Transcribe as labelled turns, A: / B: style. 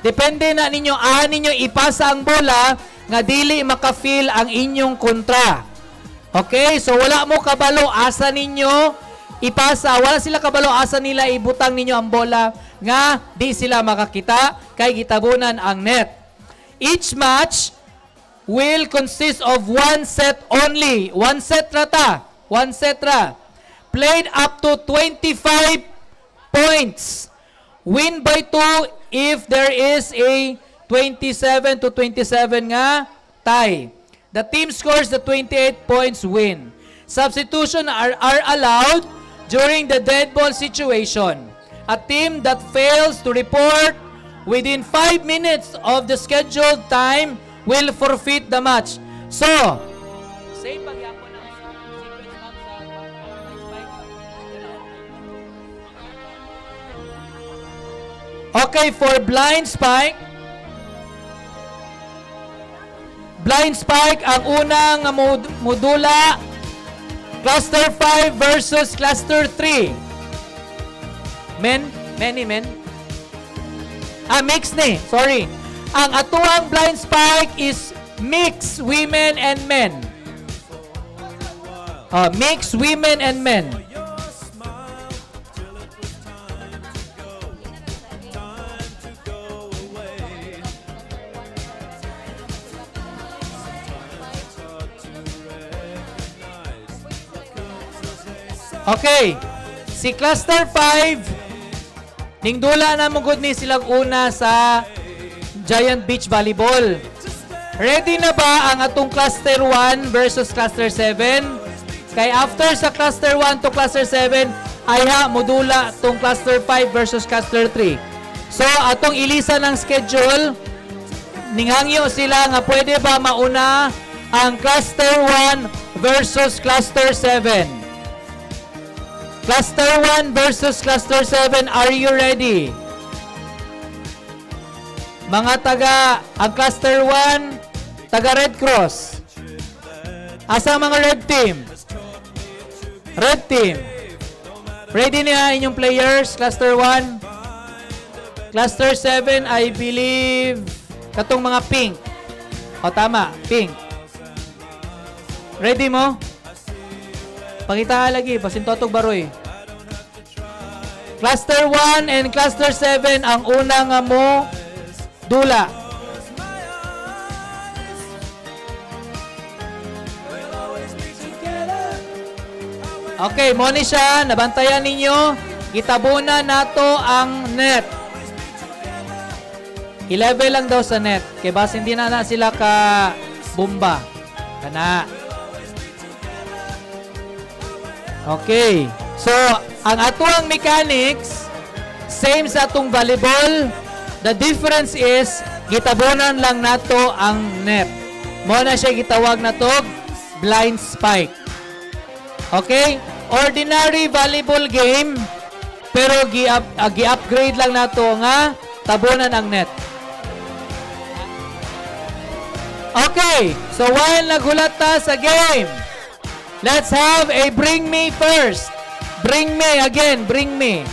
A: Depende na ninyo, ninyo ipasa ang bola nga dili makafeel ang inyong kontra. Okay? So wala mo kabalo asa ninyo ipasa, wala sila kabalo asa nila ibutang ninyo ang bola nga di sila makakita kay gitabunan ang net. Each match will consist of one set only. One set rata. One set ra. Played up to 25 points. Win by 2 if there is a 27 to 27 nga tie. The team scores the 28 points win. Substitution are allowed during the dead ball situation. A team that fails to report within 5 minutes of the scheduled time will forfeit the match. So, same pagyapon ng sequence ma'am sa okay, for blind spike, ang unang modula, cluster 5 versus cluster 3. Mix ni. Sorry. Ang atuang blind spike is mix women and men. Mix women and men. Okay. Si cluster 5 ningdula na mugod ni silang una sa Giant Beach Volleyball. Ready na ba ang atong cluster 1 versus cluster 7? Kay after sa cluster 1 to cluster 7, ayha modula tong cluster 5 versus cluster 3. So atong ilisa ng schedule, ninghangyo sila nga pwede ba mauna ang cluster 1 versus cluster 7. Cluster 1 versus cluster 7, are you ready? Mga ang cluster 1, taga Red Cross. Asa mga red team? Red team. Ready na inyong players, cluster 1. Cluster 7, I believe, katong mga pink. O tama, pink. Ready mo? Pakita lagi, pasintotog baroy. Cluster 1 and cluster 7 ang unang mo dula. Okay, mo ni siya, nabantayan ninyo. Gitabunan nato ang net. I-level lang daw sa net. Kaya bas hindi na sila ka bomba. Kana. Okay. So, ang atuang mechanics, same sa atong volleyball. The difference is, gitabunan lang nato ang net. Mo na siya gitawag na to, blind spike. Okay? Ordinary volleyball game, pero gi-upgrade lang nato nga tabunan ang net. Okay. So, while nagulat ta sa game, let's have a bring me first. Bring me again, bring me.